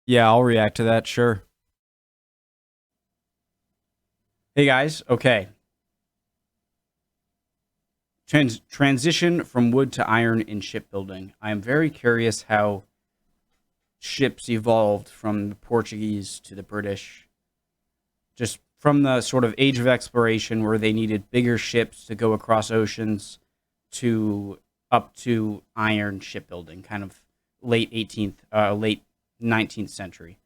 Yeah, I'll react to that, sure. Hey guys, okay. Transition from wood to iron in shipbuilding. I am very curious how ships evolved from the Portuguese to the British. Just from the sort of age of exploration where they needed bigger ships to go across oceans to up to iron shipbuilding, kind of late 19th century.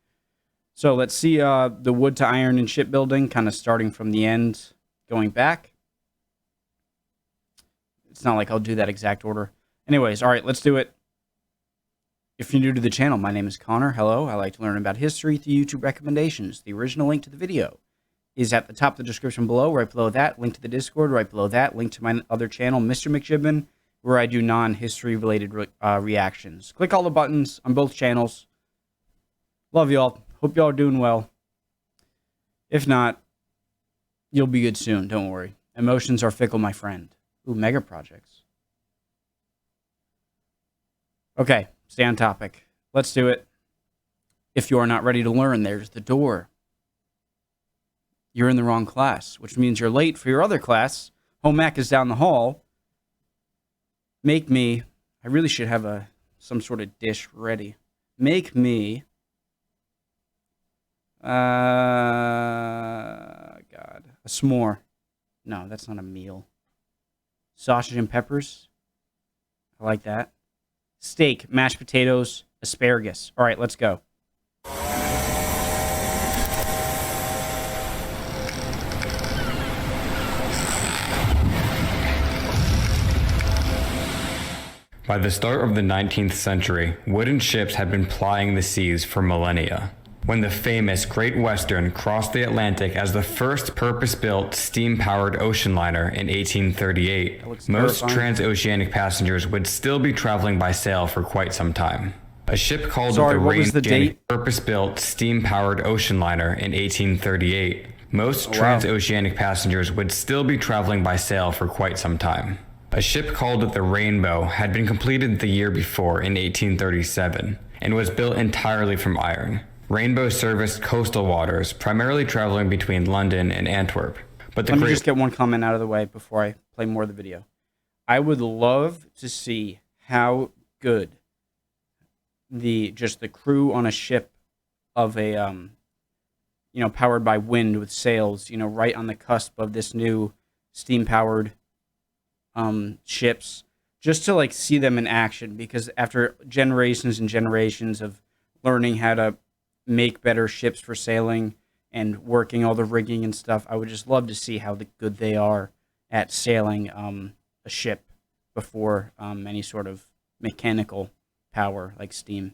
So let's see the wood to iron in shipbuilding, kind of starting from the end, going back. It's not like I'll do that exact order. Anyways, all right, let's do it. If you're new to the channel, my name is Connor. Hello, I like to learn about history through YouTube recommendations. The original link to the video is at the top of the description below. Right below that, link to the Discord. Right below that, link to my other channel, Mr. McJibbin, where I do non-history related reactions. Click all the buttons on both channels. Love y'all. Hope y'all are doing well. If not, you'll be good soon. Don't worry. Emotions are fickle, my friend. Ooh, mega projects. Okay, stay on topic. Let's do it. If you are not ready to learn, there's the door. You're in the wrong class, which means you're late for your other class. Home ec is down the hall. Make me, I really should have some sort of dish ready. Make me, God, a s'more. No, that's not a meal. Sausage and peppers. I like that. Steak, mashed potatoes, asparagus. All right, let's go. By the start of the 19th century, wooden ships had been plying the seas for millennia. When the famous Great Western crossed the Atlantic as the first purpose-built steam-powered ocean liner in 1838, most transoceanic passengers would still be traveling by sail for quite some time. A ship called the Rain purpose-built steam-powered ocean liner in 1838, most transoceanic passengers would still be traveling by sail for quite some time. A ship called the Rainbow had been completed the year before in 1837 and was built entirely from iron. Rainbow serviced coastal waters, primarily traveling between London and Antwerp. But Let me just get one comment out of the way before I play more of the video. I would love to see how good the crew on a ship of a powered by wind with sails, right on the cusp of this new steam powered ships, just to see them in action, because after generations and generations of learning how to make better ships for sailing and working all the rigging and stuff, I would just love to see how good they are at sailing a ship before any sort of mechanical power like steam.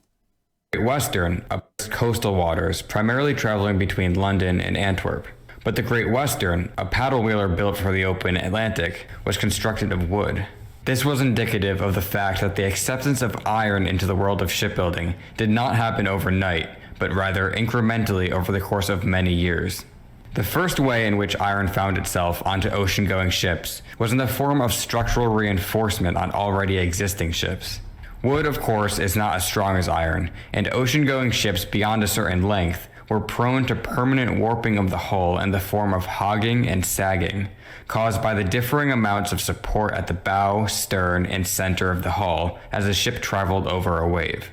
Great Western coastal waters, primarily traveling between London and Antwerp. But the Great Western, a paddle wheeler built for the open Atlantic, was constructed of wood. This was indicative of the fact that the acceptance of iron into the world of shipbuilding did not happen overnight, but rather incrementally over the course of many years. The first way in which iron found itself onto ocean-going ships was in the form of structural reinforcement on already existing ships. Wood, of course, is not as strong as iron, and ocean-going ships beyond a certain length were prone to permanent warping of the hull in the form of hogging and sagging, caused by the differing amounts of support at the bow, stern, and center of the hull as the ship traveled over a wave.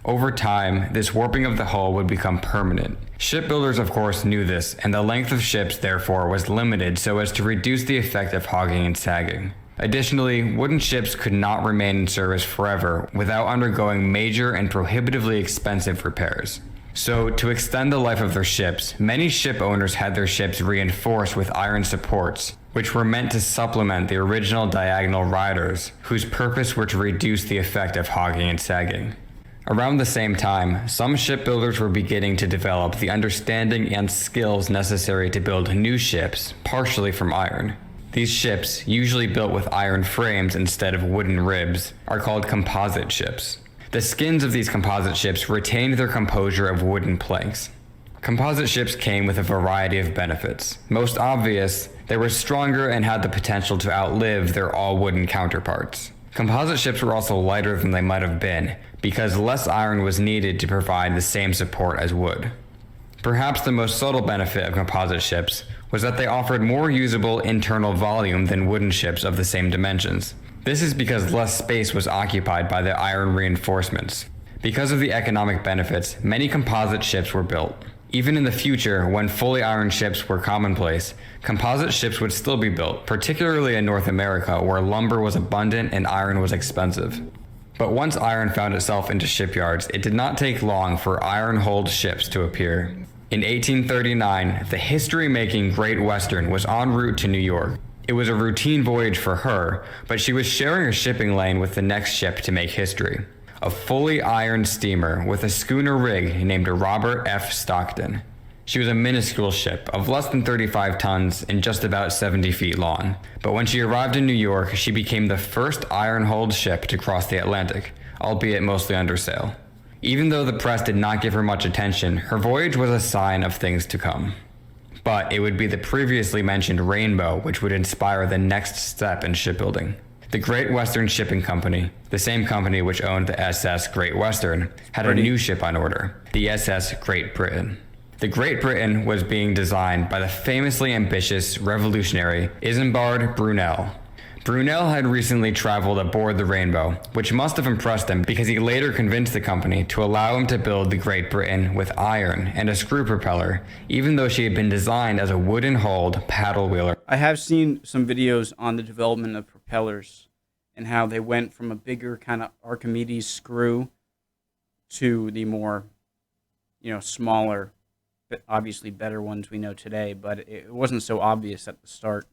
Over time, this warping of the hull would become permanent. Shipbuilders, of course, knew this, and the length of ships, therefore, was limited so as to reduce the effect of hogging and sagging. Additionally, wooden ships could not remain in service forever without undergoing major and prohibitively expensive repairs. So, to extend the life of their ships, many ship owners had their ships reinforced with iron supports, which were meant to supplement the original diagonal riders, whose purpose were to reduce the effect of hogging and sagging. Around the same time, some shipbuilders were beginning to develop the understanding and skills necessary to build new ships, partially from iron. These ships, usually built with iron frames instead of wooden ribs, are called composite ships. The skins of these composite ships retained their composure of wooden planks. Composite ships came with a variety of benefits. Most obvious, they were stronger and had the potential to outlive their all-wooden counterparts. Composite ships were also lighter than they might have been, because less iron was needed to provide the same support as wood. Perhaps the most subtle benefit of composite ships was that they offered more usable internal volume than wooden ships of the same dimensions. This is because less space was occupied by the iron reinforcements. Because of the economic benefits, many composite ships were built. Even in the future, when fully iron ships were commonplace, composite ships would still be built, particularly in North America, where lumber was abundant and iron was expensive. But once iron found itself into shipyards, it did not take long for iron-hulled ships to appear. In 1839, the history-making Great Western was en route to New York. It was a routine voyage for her, but she was sharing a shipping lane with the next ship to make history. A fully ironed steamer with a schooner rig named Robert F. Stockton. She was a minuscule ship of less than 35 tons and just about 70 feet long. But when she arrived in New York, she became the first iron-hulled ship to cross the Atlantic, albeit mostly under sail. Even though the press did not give her much attention, her voyage was a sign of things to come. But it would be the previously mentioned Rainbow which would inspire the next step in shipbuilding. The Great Western Shipping Company, the same company which owned the SS Great Western, had a new ship on order, the SS Great Britain. The Great Britain was being designed by the famously ambitious revolutionary Isambard Brunel. Brunel had recently traveled aboard the Rainbow, which must have impressed him because he later convinced the company to allow him to build the Great Britain with iron and a screw propeller, even though she had been designed as a wooden-hulled paddle wheeler. I have seen some videos on the development of propellers and how they went from a bigger kind of Archimedes screw to the more, smaller, but obviously better ones we know today, but it wasn't so obvious at the start.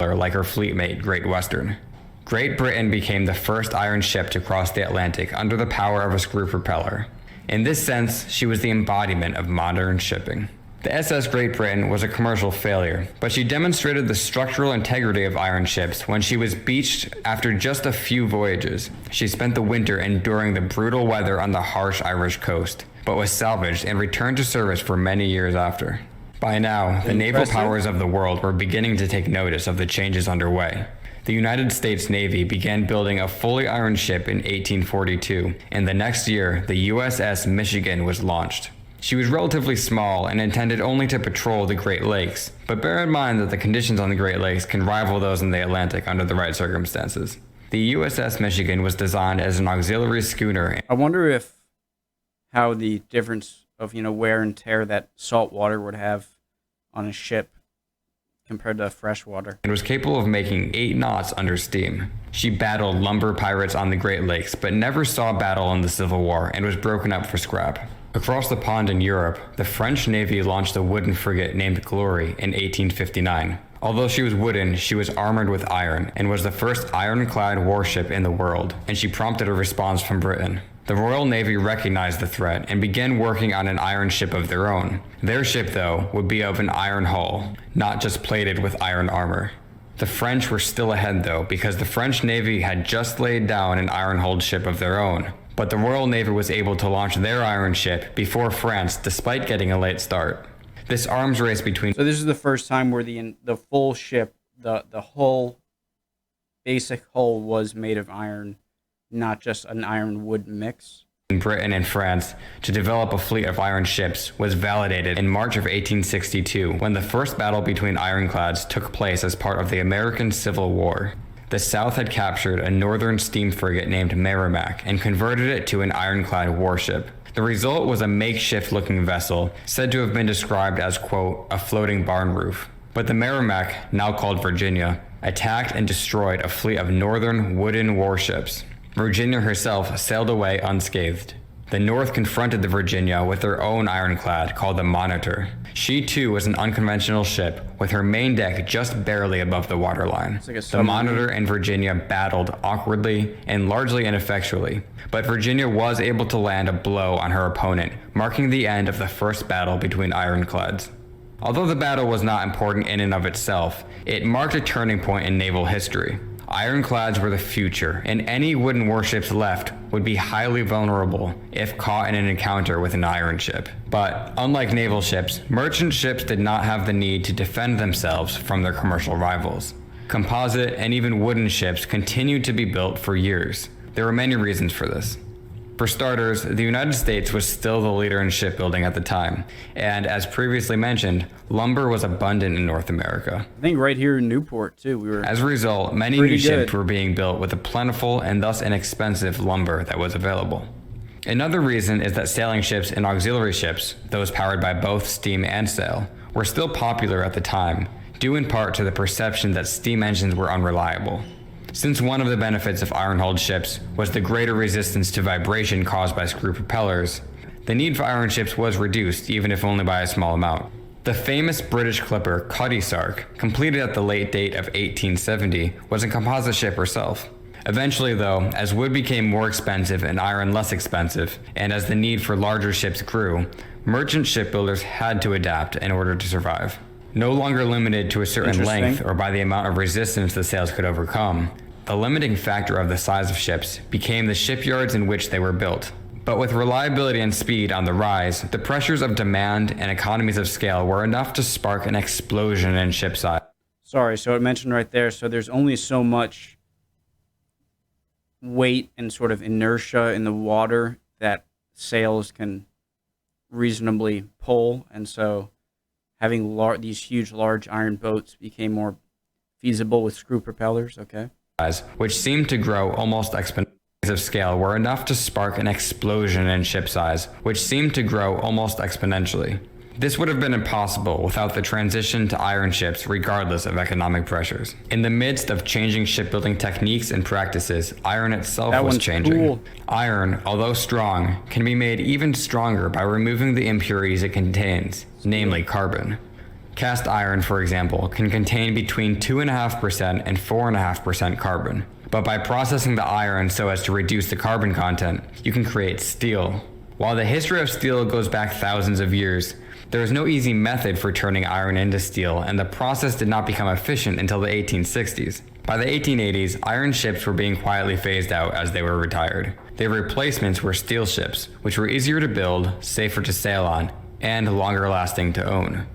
Like her fleetmate, Great Western. Great Britain became the first iron ship to cross the Atlantic under the power of a screw propeller. In this sense, she was the embodiment of modern shipping. The SS Great Britain was a commercial failure, but she demonstrated the structural integrity of iron ships when she was beached after just a few voyages. She spent the winter enduring the brutal weather on the harsh Irish coast, but was salvaged and returned to service for many years after. By now, the naval powers of the world were beginning to take notice of the changes underway. The United States Navy began building a fully iron ship in 1842, and the next year, the USS Michigan was launched. She was relatively small and intended only to patrol the Great Lakes, but bear in mind that the conditions on the Great Lakes can rival those in the Atlantic under the right circumstances. The USS Michigan was designed as an auxiliary schooner. I wonder how the difference of, wear and tear that salt water would have on a ship compared to fresh water. And was capable of making 8 knots under steam. She battled lumber pirates on the Great Lakes, but never saw battle in the Civil War and was broken up for scrap. Across the pond in Europe, the French Navy launched a wooden frigate named Glory in 1859. Although she was wooden, she was armored with iron and was the first ironclad warship in the world, and she prompted a response from Britain. The Royal Navy recognized the threat and began working on an iron ship of their own. Their ship, though, would be of an iron hull, not just plated with iron armor. The French were still ahead, though, because the French Navy had just laid down an iron-hulled ship of their own. But the Royal Navy was able to launch their iron ship before France, despite getting a late start. This arms race between... So this is the first time where the full ship, the whole basic hull was made of iron, not just an iron-wood mix. Britain and France to develop a fleet of iron ships was validated in March of 1862 when the first battle between ironclads took place as part of the American Civil War. The South had captured a northern steam frigate named Merrimac and converted it to an ironclad warship. The result was a makeshift-looking vessel said to have been described as, quote, a floating barn roof. But the Merrimac, now called Virginia, attacked and destroyed a fleet of northern wooden warships. Virginia herself sailed away unscathed. The North confronted the Virginia with their own ironclad called the Monitor. She too was an unconventional ship with her main deck just barely above the waterline. The Monitor and Virginia battled awkwardly and largely ineffectually, but Virginia was able to land a blow on her opponent, marking the end of the first battle between ironclads. Although the battle was not important in and of itself, it marked a turning point in naval history. Ironclads were the future, and any wooden warships left would be highly vulnerable if caught in an encounter with an iron ship. But unlike naval ships, merchant ships did not have the need to defend themselves from their commercial rivals. Composite and even wooden ships continued to be built for years. There were many reasons for this. For starters, the United States was still the leader in shipbuilding at the time, and as previously mentioned, lumber was abundant in North America. I think right here in Newport, too, we were... As a result, many new ships were being built with a plentiful and thus inexpensive lumber that was available. Another reason is that sailing ships and auxiliary ships, those powered by both steam and sail, were still popular at the time, due in part to the perception that steam engines were unreliable. Since one of the benefits of iron-hulled ships was the greater resistance to vibration caused by screw propellers, the need for iron ships was reduced, even if only by a small amount. The famous British clipper Cutty Sark, completed at the late date of 1870, was a composite ship herself. Eventually though, as wood became more expensive and iron less expensive, and as the need for larger ships grew, merchant shipbuilders had to adapt in order to survive. No longer limited to a certain length or by the amount of resistance the sails could overcome, the limiting factor of the size of ships became the shipyards in which they were built. But with reliability and speed on the rise, the pressures of demand and economies of scale were enough to spark an explosion in ship size. Sorry, so it mentioned right there, so there's only so much weight and sort of inertia in the water that sails can reasonably pull, and so having these huge, large iron boats became more feasible with screw propellers, okay? Which seemed to grow almost exponentially of scale were enough to spark an explosion in ship size, which seemed to grow almost exponentially. This would have been impossible without the transition to iron ships regardless of economic pressures. In the midst of changing shipbuilding techniques and practices, iron itself was changing. Cool. Iron, although strong, can be made even stronger by removing the impurities it contains, namely carbon. Cast iron, for example, can contain between 2.5% and 4.5% carbon. But by processing the iron so as to reduce the carbon content, you can create steel. While the history of steel goes back thousands of years, there is no easy method for turning iron into steel, and the process did not become efficient until the 1860s. By the 1880s, iron ships were being quietly phased out as they were retired. Their replacements were steel ships, which were easier to build, safer to sail on, and longer lasting to own.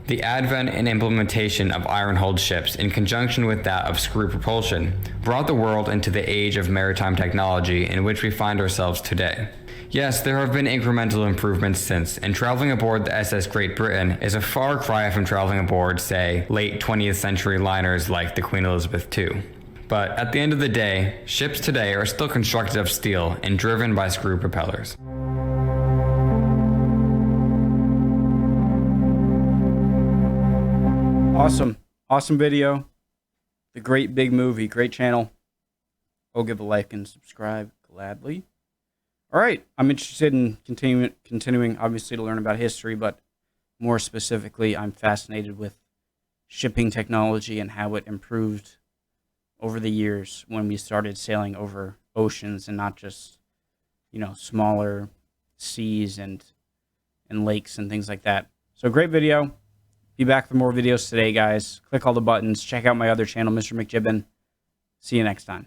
The advent and implementation of iron-hulled ships in conjunction with that of screw propulsion brought the world into the age of maritime technology in which we find ourselves today. Yes, there have been incremental improvements since, and traveling aboard the SS Great Britain is a far cry from traveling aboard, say, late 20th century liners like the Queen Elizabeth II. But at the end of the day, ships today are still constructed of steel and driven by screw propellers. Awesome video. The great big movie, great channel. Go give a like and subscribe gladly. All right, I'm interested in continuing obviously to learn about history, but more specifically, I'm fascinated with shipping technology and how it improved over the years when we started sailing over oceans and not just, smaller seas and lakes and things like that. So great video. Be back for more videos today, guys. Click all the buttons. Check out my other channel, Mr. McJibbin. See you next time.